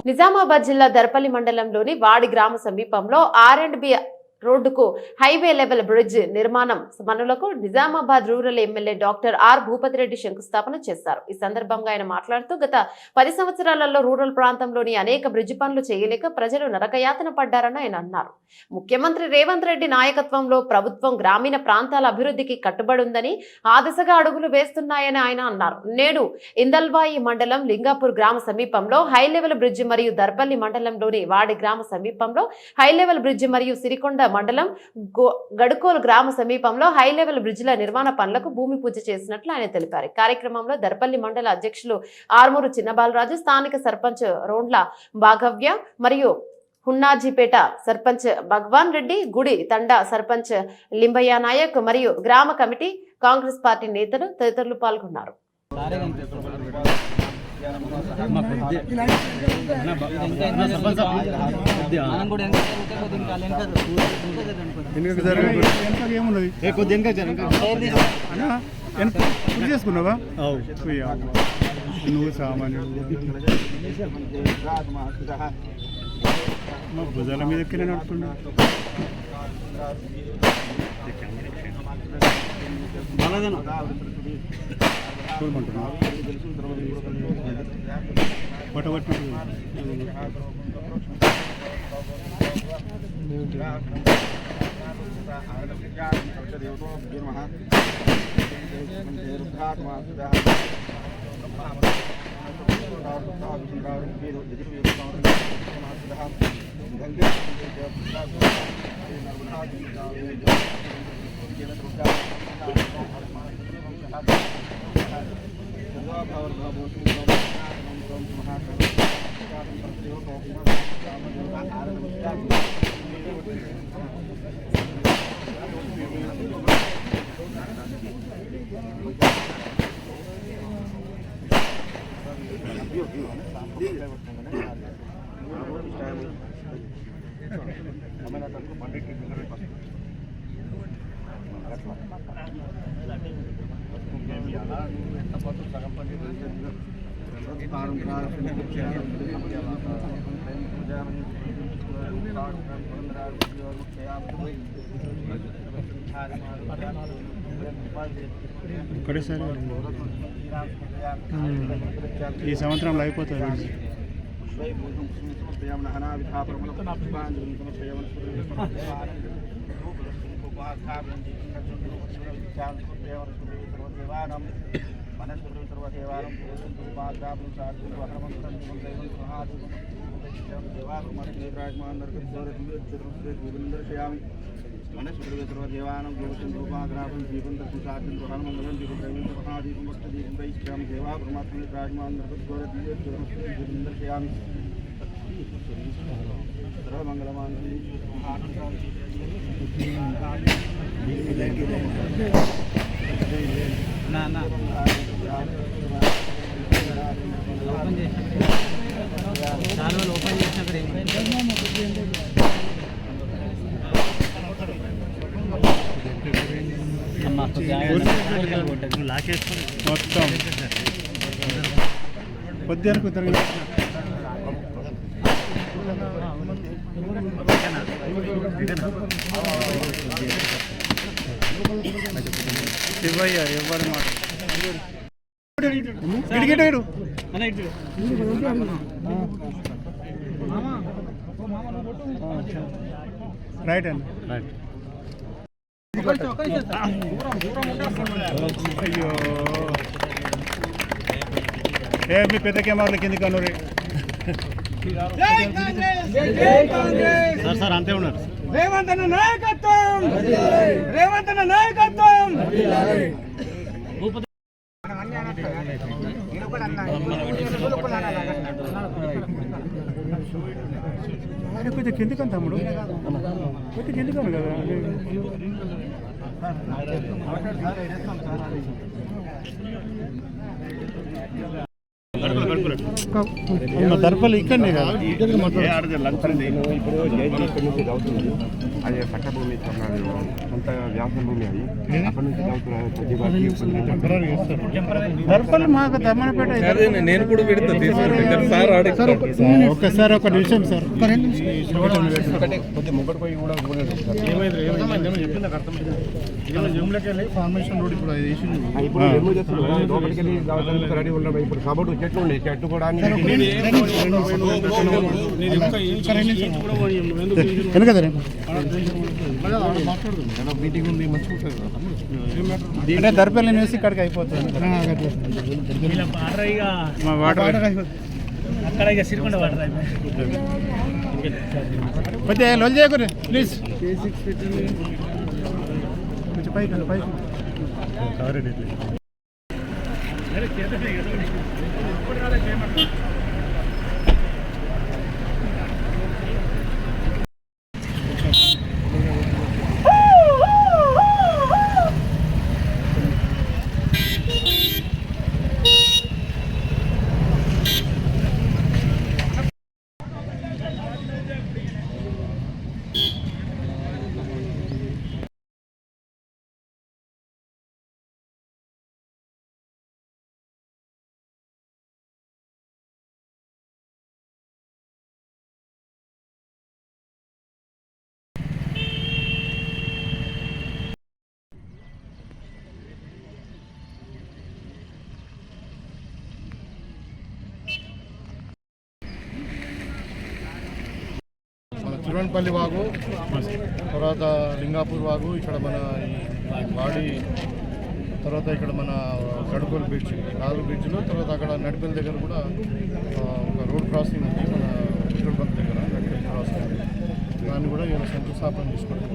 నిజామాబాద్ జిల్లా దర్పల్లి మండలంలోని వాడి గ్రామ సమీపంలో R&B రోడ్డుకు హైవే లెవెల్ బ్రిడ్జ్ నిర్మాణం పనులకు Nizamabad rural MLA doctor R Bhupathi Reddy శంకుస్థాపన చేశారు. ఈ సందర్భంగా ఆయన మాట్లాడుతూ గత 10 సంవత్సరాలలో రూరల్ ప్రాంతంలోని అనేక బ్రిడ్జ్ పనులు చేయలేక ప్రజలు నరకయాతన పడ్డారని ఆయన అన్నారు. ముఖ్యమంత్రి రేవంత్ రెడ్డి నాయకత్వంలో ప్రభుత్వం గ్రామీణ ప్రాంతాల అభివృద్ధికి కట్టుబడి ఉందని ఆ దిశగా అడుగులు వేస్తున్నాయని ఆయన అన్నారు. నేడు ఇందల్వాయి మండలం లింగాపూర్ గ్రామ సమీపంలో హై లెవెల్ బ్రిడ్జ్ మరియు దర్పల్లి మండలంలోని వాడి గ్రామ సమీపంలో హై లెవెల్ బ్రిడ్జ్ మరియు సిరికొండ మండలం గడుకోలు గ్రామ సమీపంలో హై లెవెల్ బ్రిడ్జిల నిర్మాణ పనులకు భూమి పూజ చేసినట్లు ఆయన తెలిపారు. కార్యక్రమంలో దర్పల్లి మండల అధ్యక్షులు ఆర్మూరు చిన్నబాలరాజు, స్థానిక సర్పంచ్ రోండ్ల భాగవ్య మరియు హున్నాజీపేట సర్పంచ్ భగవాన్ రెడ్డి, గుడి తండా సర్పంచ్ లింబయ్య నాయక్ మరియు గ్రామ కమిటీ, కాంగ్రెస్ పార్టీ నేతలు తదితరులు పాల్గొన్నారు. చేసుకున్నావా నువ్వు సామాన్యుడు మా భుజాల మీద ఎక్కిన నడుపుకుండా చూడమంటున్నా ఇక్కడే సరే ఈ సంవత్సరంలో అయిపోతుంది. దేవానం గోవిందోపాగ్రాపం దీపం దర్శనం సాధ్యం ప్రధానమంగళం దీపం త్రైవేంద్ర మహాదీపం వస్తదీపం దైష్ట్యాం దేవా పరమాత్మ రాజమాందర్శయామి సర్వమంగళమాంగళ్యం ఓపెన్ మొత్తం పొద్దుకు తిరిగి శివయ్య ఎవరి మాట గిడిగేటాడు రైట్ అండి రైట్. అయ్యో ఏ మీ పెద్ద కెమెరాల కిందికి అన్నారు సార్ అంతే ఉన్నారు. రేవంత్ అన్న నాయకత్వం, రేవంత్ అన్న నాయకత్వం. కొంచెం కిందికని తమ్ముడు, కొంచెం కిందికను కదా. దర్పల్లి ఇక్కడనే కదా ఇప్పుడు జైలు ఇక్కడి నుంచి చదువుతున్నారు. అదే పట్టభూమి కొంత వ్యాసం భూమి అది అక్కడి నుంచి చదువుతున్నారు. దర్పల్లి మాకు దమ్మనపేట నేను కూడా పెడతాను సార్ ఒక్కసారి ఒక నిమిషం సార్ కొద్దిగా ముగ్గడి పోయి కూడా ఫార్మేషన్ రోడ్ ఇప్పుడు ఇప్పుడు రిమూవ్ చేస్తున్నారు. లోపలికి వెళ్ళి దానికి రెడీ ఉండడం ఇప్పుడు కాబట్టి చెట్లు ఉన్నాయి. చెట్టు కూడా మీటింగ్ ఉంది మంచిగా ఉంటుంది అంటే దర్పల్లి న్యూస్ ఇక్కడికి అయిపోతుంది మా వాటర్ అక్కడ ఇక సిరికొండ వాటర్ కొద్దిగా లొల్ చేయకూరి ప్లీజ్ కొంచెం పైకి పైకి మన తిరువనపల్లి వాగు, తర్వాత లింగాపూర్ వాగు, ఇక్కడ మన ఈ వాడి, తర్వాత ఇక్కడ మన గడుకోల్ బ్రిడ్జ్, 4 బ్రిడ్జ్లు, తర్వాత అక్కడ నడిపల్లి దగ్గర కూడా ఒక రోడ్ క్రాసింగ్ ఉంది మన పెట్రోల్ బంక్ దగ్గర నడిపల్లి క్రాసింగ్, దాన్ని కూడా ఇలా శంకుస్థాపన చేసుకోవడం.